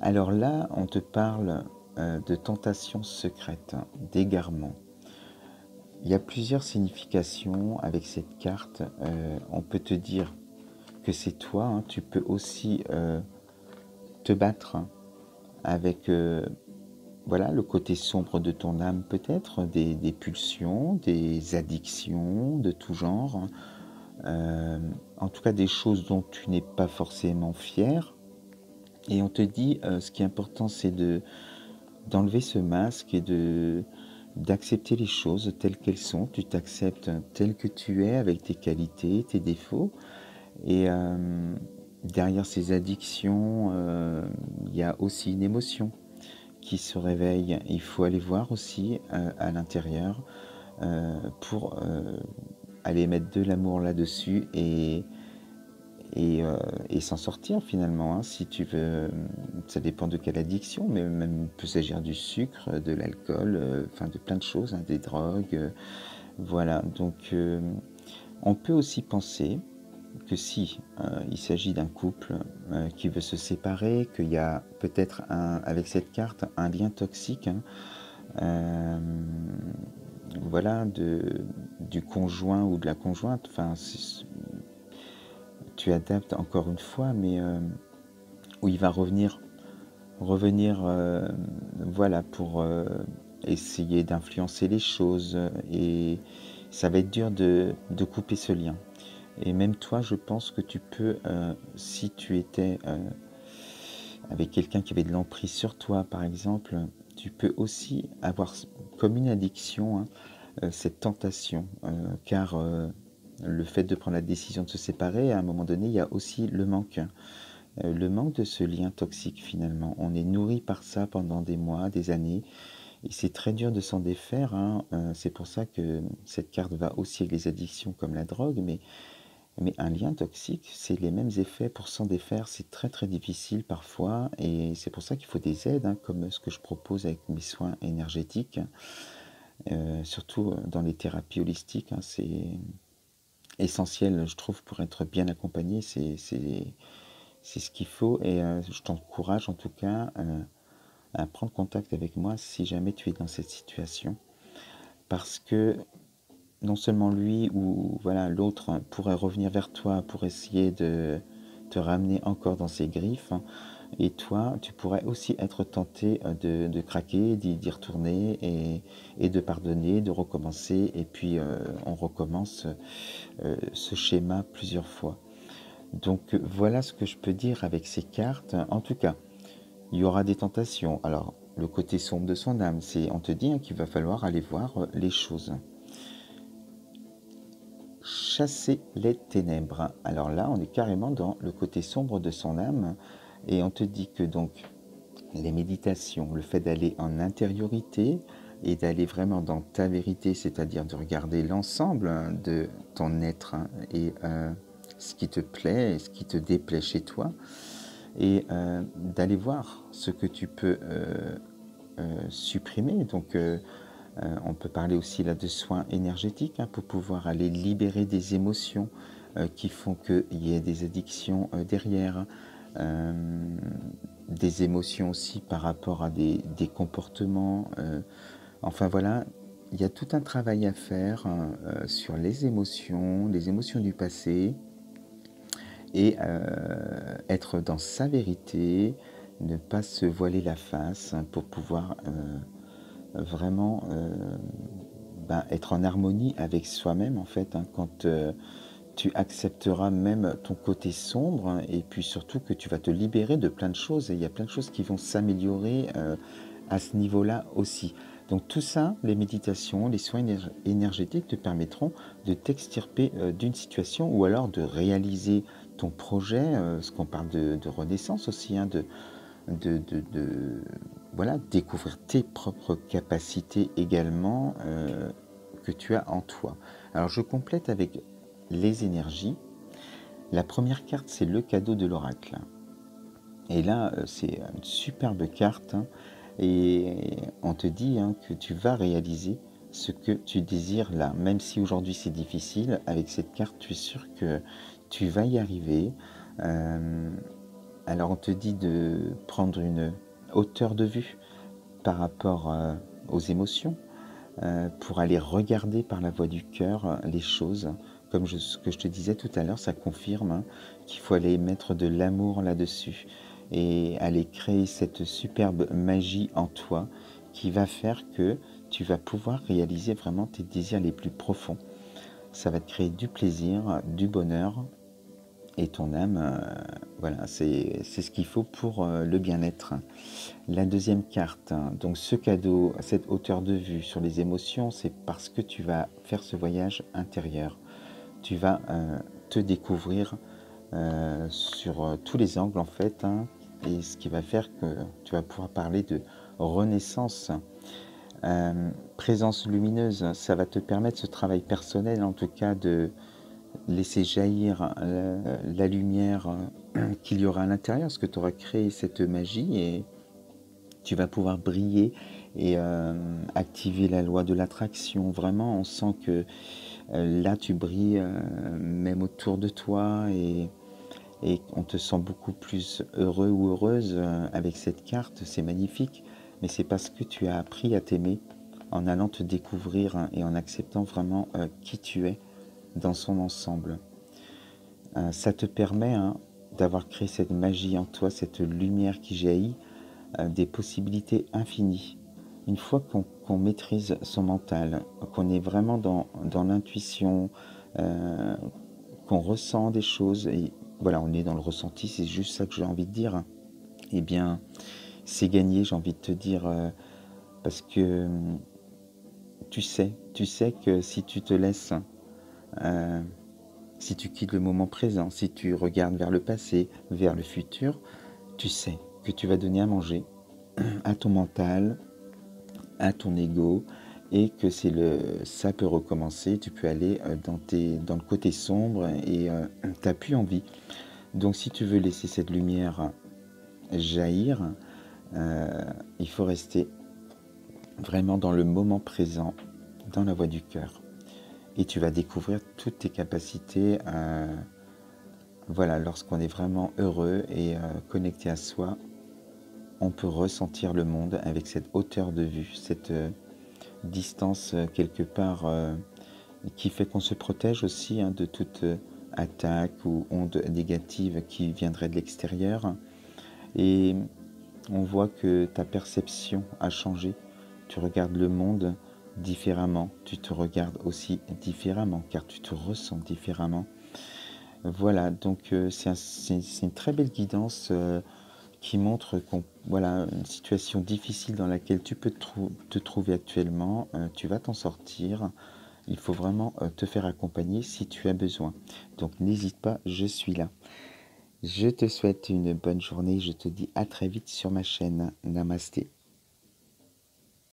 Alors là, on te parle de tentation secrète, d'égarement. Il y a plusieurs significations avec cette carte. On peut te dire que c'est toi, hein. Tu peux aussi te battre avec voilà, le côté sombre de ton âme peut-être, des pulsions, des addictions de tout genre, hein. En tout cas des choses dont tu n'es pas forcément fier. Et on te dit, ce qui est important, c'est d'enlever ce masque et d'accepter les choses telles qu'elles sont. Tu t'acceptes tel que tu es avec tes qualités, tes défauts. Et derrière ces addictions, il y a aussi une émotion qui se réveille. Il faut aller voir aussi à l'intérieur pour aller mettre de l'amour là-dessus et s'en sortir finalement, hein, si tu veux. Ça dépend de quelle addiction, mais même il peut s'agir du sucre, de l'alcool, enfin de plein de choses, hein, des drogues. Voilà, donc on peut aussi penser que si il s'agit d'un couple qui veut se séparer, qu'il y a peut-être avec cette carte un lien toxique, hein, euh, voilà, du conjoint ou de la conjointe. Enfin, tu adaptes encore une fois, mais où il va revenir, voilà, pour essayer d'influencer les choses, et ça va être dur de couper ce lien. Et même toi, je pense que tu peux, si tu étais avec quelqu'un qui avait de l'emprise sur toi, par exemple, tu peux aussi avoir comme une addiction, hein, cette tentation, car le fait de prendre la décision de se séparer, à un moment donné, il y a aussi le manque de ce lien toxique finalement. On est nourri par ça pendant des mois, des années, et c'est très dur de s'en défaire, hein. C'est pour ça que cette carte va aussi avec les addictions comme la drogue, mais un lien toxique, c'est les mêmes effets pour s'en défaire. C'est très très difficile parfois, et c'est pour ça qu'il faut des aides, hein, comme ce que je propose avec mes soins énergétiques, surtout dans les thérapies holistiques, hein. C'est essentiel, je trouve, pour être bien accompagné. C'est ce qu'il faut, et je t'encourage en tout cas à prendre contact avec moi si jamais tu es dans cette situation, parce que non seulement lui ou voilà l'autre pourrait revenir vers toi pour essayer de te ramener encore dans ses griffes, et toi tu pourrais aussi être tenté de craquer, d'y retourner, et de pardonner, de recommencer, et puis on recommence ce schéma plusieurs fois. Donc voilà ce que je peux dire avec ces cartes. En tout cas, il y aura des tentations. Alors, le côté sombre de son âme, c'est, on te dit, hein, qu'il va falloir aller voir les choses. Chasser les ténèbres. Alors là, on est carrément dans le côté sombre de son âme, et on te dit que donc les méditations, le fait d'aller en intériorité et d'aller vraiment dans ta vérité, c'est-à-dire de regarder l'ensemble, hein, de ton être, hein, et ce qui te plaît et ce qui te déplaît chez toi, et d'aller voir ce que tu peux supprimer. Donc, on peut parler aussi là de soins énergétiques, hein, pour pouvoir aller libérer des émotions qui font qu'il y ait des addictions derrière. Euh, des émotions aussi par rapport à des comportements. Enfin voilà, il y a tout un travail à faire, hein, sur les émotions du passé, et être dans sa vérité, ne pas se voiler la face, hein, pour pouvoir vraiment être en harmonie avec soi-même en fait, hein, quand tu accepteras même ton côté sombre, hein, et puis surtout que tu vas te libérer de plein de choses, et il y a plein de choses qui vont s'améliorer à ce niveau-là aussi. Donc tout ça, les méditations, les soins énergétiques te permettront de t'extirper d'une situation, ou alors de réaliser ton projet, ce qu'on parle de renaissance aussi, hein, de voilà, découvrir tes propres capacités également, que tu as en toi. Alors je complète avec les énergies. La première carte, c'est le cadeau de l'oracle. Et là, c'est une superbe carte, hein, et on te dit, hein, que tu vas réaliser ce que tu désires là. Même si aujourd'hui c'est difficile, avec cette carte, tu es sûr que tu vas y arriver. Euh, Alors on te dit de prendre une hauteur de vue par rapport, aux émotions, pour aller regarder par la voie du cœur, les choses. Comme ce que je te disais tout à l'heure, ça confirme, hein, qu'il faut aller mettre de l'amour là-dessus et aller créer cette superbe magie en toi qui va faire que tu vas pouvoir réaliser vraiment tes désirs les plus profonds. Ça va te créer du plaisir, du bonheur et ton âme, voilà, c'est ce qu'il faut pour, le bien-être. La deuxième carte, hein, donc ce cadeau, cette hauteur de vue sur les émotions, c'est parce que tu vas faire ce voyage intérieur. Tu vas te découvrir sur tous les angles en fait, hein, et ce qui va faire que tu vas pouvoir parler de renaissance. Présence lumineuse, ça va te permettre ce travail personnel en tout cas de laisser jaillir la lumière qu'il y aura à l'intérieur, parce que tu auras créé cette magie et tu vas pouvoir briller et activer la loi de l'attraction. Vraiment, on sent que là, tu brilles même autour de toi et on te sent beaucoup plus heureux ou heureuse avec cette carte. C'est magnifique, mais c'est parce que tu as appris à t'aimer en allant te découvrir hein, et en acceptant vraiment qui tu es dans son ensemble. Ça te permet hein, d'avoir créé cette magie en toi, cette lumière qui jaillit, des possibilités infinies. Une fois qu'on maîtrise son mental, qu'on est vraiment dans l'intuition, qu'on ressent des choses, et voilà, on est dans le ressenti, c'est juste ça que j'ai envie de dire, eh bien, c'est gagné, j'ai envie de te dire, parce que tu sais que si tu te laisses, euh, si tu quittes le moment présent, si tu regardes vers le passé, vers le futur, tu sais que tu vas donner à manger à ton mental, à ton ego, et que ça peut recommencer, tu peux aller dans le côté sombre et tu n'as plus envie. Donc si tu veux laisser cette lumière jaillir, il faut rester vraiment dans le moment présent, dans la voie du cœur. Et tu vas découvrir toutes tes capacités. Voilà, lorsqu'on est vraiment heureux et connecté à soi, on peut ressentir le monde avec cette hauteur de vue, cette distance quelque part qui fait qu'on se protège aussi hein, de toute attaque ou onde négative qui viendrait de l'extérieur. Et on voit que ta perception a changé. Tu regardes le monde différemment. Tu te regardes aussi différemment car tu te ressens différemment. Voilà, donc c'est une très belle guidance qui montre qu'on voilà, une situation difficile dans laquelle tu peux te trouver actuellement. Tu vas t'en sortir. Il faut vraiment te faire accompagner si tu as besoin. Donc n'hésite pas, je suis là. Je te souhaite une bonne journée. Je te dis à très vite sur ma chaîne. Namasté.